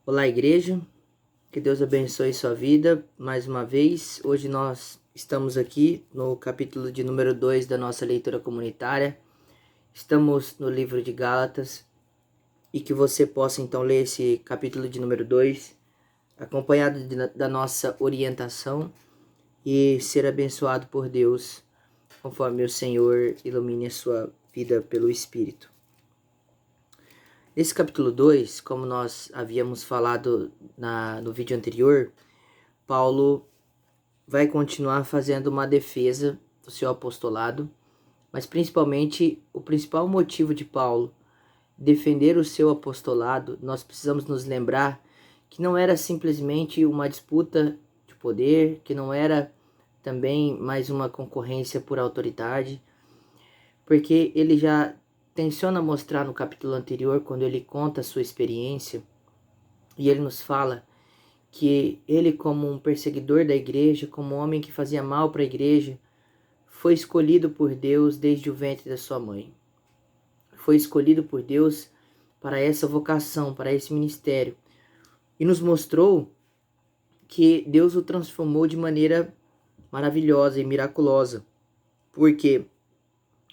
Olá, igreja, que Deus abençoe sua vida mais uma vez. Hoje nós estamos aqui no capítulo de número 2 da nossa leitura comunitária. Estamos no livro de Gálatas e que você possa então ler esse capítulo de número 2, acompanhado da nossa orientação e ser abençoado por Deus, conforme o Senhor ilumine a sua vida pelo Espírito. Nesse capítulo 2, como nós havíamos falado no vídeo anterior, Paulo vai continuar fazendo uma defesa do seu apostolado, mas principalmente o principal motivo de Paulo defender o seu apostolado, nós precisamos nos lembrar que não era simplesmente uma disputa de poder, que não era também mais uma concorrência por autoridade, porque ele já tenciona mostrar no capítulo anterior, quando ele conta a sua experiência, e ele nos fala que ele, como um perseguidor da igreja, como um homem que fazia mal para a igreja, foi escolhido por Deus desde o ventre da sua mãe. Foi escolhido por Deus para essa vocação, para esse ministério. E nos mostrou que Deus o transformou de maneira maravilhosa e miraculosa. Porque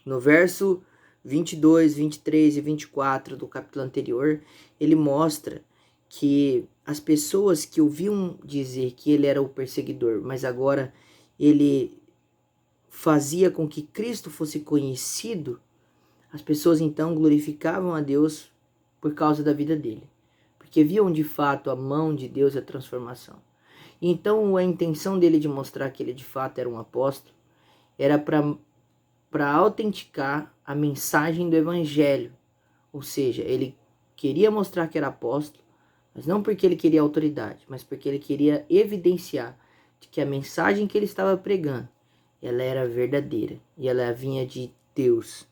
no verso 22, 23 e 24 do capítulo anterior, ele mostra que as pessoas que ouviam dizer que ele era o perseguidor, mas agora ele fazia com que Cristo fosse conhecido, as pessoas então glorificavam a Deus por causa da vida dele, porque viam de fato a mão de Deus e a transformação. Então a intenção dele de mostrar que ele de fato era um apóstolo era para autenticar a mensagem do evangelho, ou seja, ele queria mostrar que era apóstolo, mas não porque ele queria autoridade, mas porque ele queria evidenciar de que a mensagem que ele estava pregando, ela era verdadeira e ela vinha de Deus.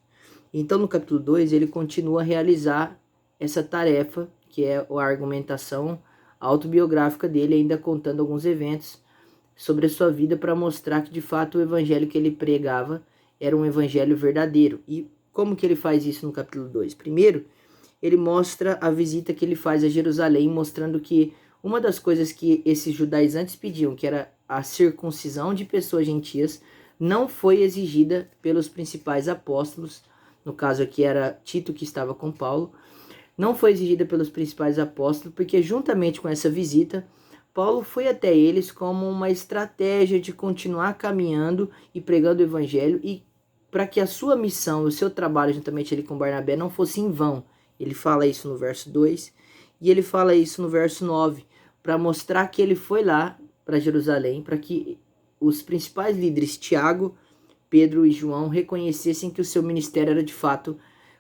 Então no capítulo 2 ele continua a realizar essa tarefa, que é a argumentação autobiográfica dele, ainda contando alguns eventos sobre a sua vida para mostrar que de fato o evangelho que ele pregava era um evangelho verdadeiro. E como que ele faz isso no capítulo 2? Primeiro, ele mostra a visita que ele faz a Jerusalém, mostrando que uma das coisas que esses judaizantes pediam, que era a circuncisão de pessoas gentias, não foi exigida pelos principais apóstolos. No caso aqui era Tito, que estava com Paulo. Não foi exigida pelos principais apóstolos, porque juntamente com essa visita, Paulo foi até eles como uma estratégia de continuar caminhando e pregando o evangelho, e para que a sua missão, o seu trabalho juntamente ali com Barnabé não fosse em vão. Ele fala isso no verso 2 e ele fala isso no verso 9, para mostrar que ele foi lá para Jerusalém, para que os principais líderes, Tiago, Pedro e João, reconhecessem que o seu ministério era de fato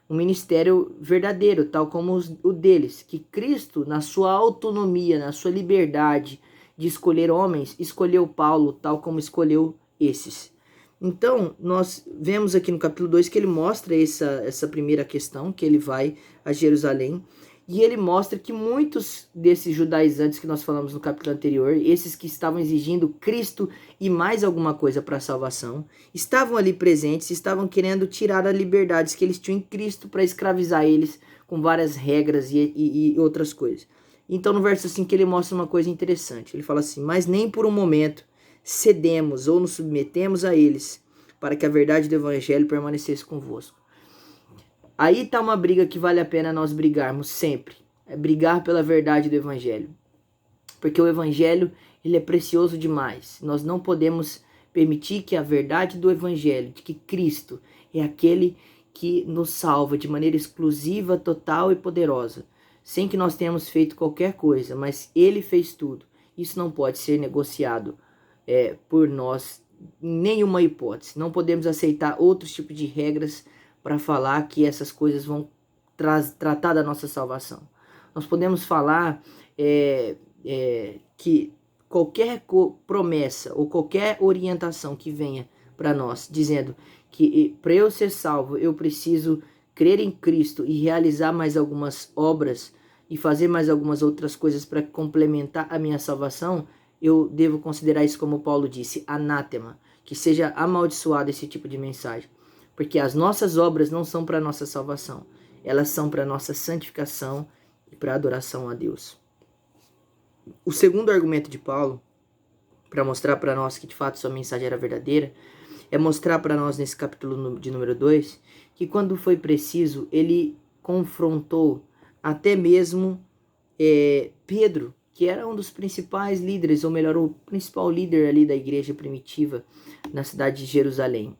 um ministério verdadeiro, tal como o deles, que Cristo, na sua autonomia, na sua liberdade de escolher homens, escolheu Paulo, tal como escolheu esses. Então, nós vemos aqui no capítulo 2 que ele mostra essa primeira questão, que ele vai a Jerusalém, e ele mostra que muitos desses judaizantes que nós falamos no capítulo anterior, esses que estavam exigindo Cristo e mais alguma coisa para a salvação, estavam ali presentes, estavam querendo tirar as liberdades que eles tinham em Cristo para escravizar eles com várias regras e outras coisas. Então no verso 5 ele mostra uma coisa interessante, ele fala assim: mas nem por um momento cedemos ou nos submetemos a eles, para que a verdade do evangelho permanecesse convosco. Aí está uma briga que vale a pena nós brigarmos sempre. É brigar pela verdade do evangelho. Porque o evangelho, ele é precioso demais. Nós não podemos permitir que a verdade do evangelho, de que Cristo é aquele que nos salva de maneira exclusiva, total e poderosa, sem que nós tenhamos feito qualquer coisa, mas ele fez tudo. Isso não pode ser negociado por nós em nenhuma hipótese. Não podemos aceitar outros tipos de regras para falar que essas coisas vão tratar da nossa salvação. Nós podemos falar que qualquer promessa ou qualquer orientação que venha para nós, dizendo que para eu ser salvo eu preciso crer em Cristo e realizar mais algumas obras e fazer mais algumas outras coisas para complementar a minha salvação, eu devo considerar isso, como Paulo disse, anátema, que seja amaldiçoado esse tipo de mensagem. Porque as nossas obras não são para a nossa salvação, elas são para a nossa santificação e para a adoração a Deus. O segundo argumento de Paulo, para mostrar para nós que de fato sua mensagem era verdadeira, é mostrar para nós nesse capítulo de número 2, que quando foi preciso, ele confrontou até mesmo Pedro, que era um dos principais líderes, ou melhor, o principal líder ali da igreja primitiva na cidade de Jerusalém.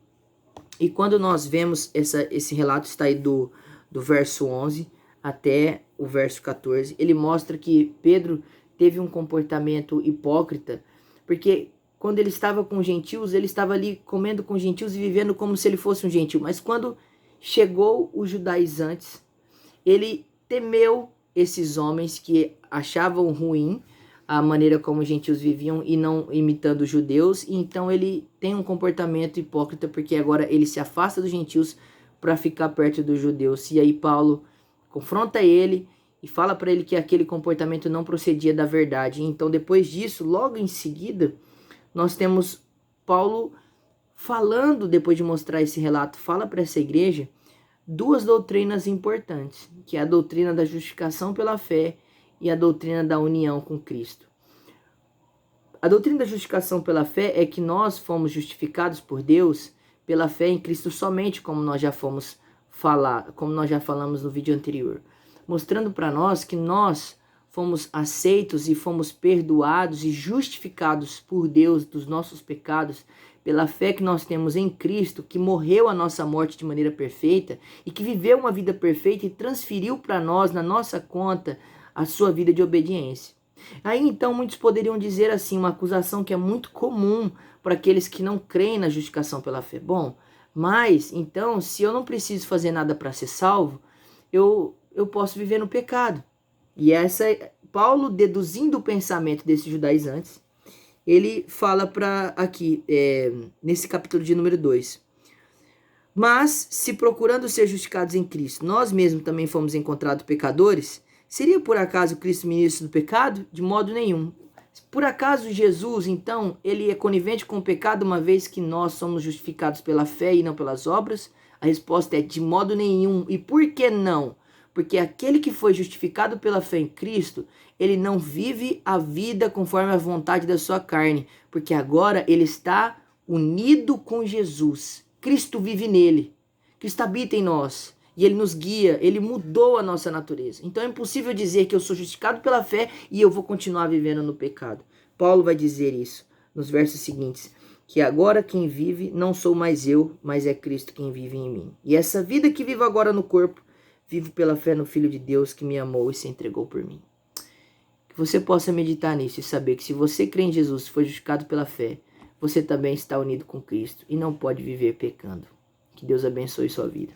E quando nós vemos esse relato, está aí do verso 11 até o verso 14, ele mostra que Pedro teve um comportamento hipócrita, porque quando ele estava com os gentios, ele estava ali comendo com os gentios e vivendo como se ele fosse um gentio. Mas quando chegou os judaizantes, ele temeu esses homens que achavam ruim a maneira como os gentios viviam e não imitando os judeus. E então ele tem um comportamento hipócrita, porque agora ele se afasta dos gentios para ficar perto dos judeus. E aí Paulo confronta ele e fala para ele que aquele comportamento não procedia da verdade. Então depois disso, logo em seguida, nós temos Paulo falando, depois de mostrar esse relato, fala para essa igreja duas doutrinas importantes, que é a doutrina da justificação pela fé e a doutrina da união com Cristo. A doutrina da justificação pela fé é que nós fomos justificados por Deus pela fé em Cristo somente, como nós já falamos no vídeo anterior, mostrando para nós que nós fomos aceitos e fomos perdoados e justificados por Deus dos nossos pecados pela fé que nós temos em Cristo, que morreu a nossa morte de maneira perfeita e que viveu uma vida perfeita e transferiu para nós, na nossa conta, a sua vida de obediência. Aí então muitos poderiam dizer assim, uma acusação que é muito comum para aqueles que não creem na justificação pela fé. Bom, mas então se eu não preciso fazer nada para ser salvo, eu posso viver no pecado. E Paulo, deduzindo o pensamento desses judaizantes, ele fala para aqui, nesse capítulo de número 2. Mas, se procurando ser justificados em Cristo, nós mesmos também fomos encontrados pecadores, seria por acaso Cristo ministro do pecado? De modo nenhum. Por acaso Jesus, então, ele é conivente com o pecado, uma vez que nós somos justificados pela fé e não pelas obras? A resposta é de modo nenhum. E por que não? Porque aquele que foi justificado pela fé em Cristo, ele não vive a vida conforme a vontade da sua carne, porque agora ele está unido com Jesus. Cristo vive nele, Cristo habita em nós, e ele nos guia, ele mudou a nossa natureza. Então é impossível dizer que eu sou justificado pela fé e eu vou continuar vivendo no pecado. Paulo vai dizer isso nos versos seguintes, que agora quem vive não sou mais eu, mas é Cristo quem vive em mim. E essa vida que vivo agora no corpo, vivo pela fé no Filho de Deus que me amou e se entregou por mim. Que você possa meditar nisso e saber que se você crê em Jesus, foi justificado pela fé, você também está unido com Cristo e não pode viver pecando. Que Deus abençoe sua vida.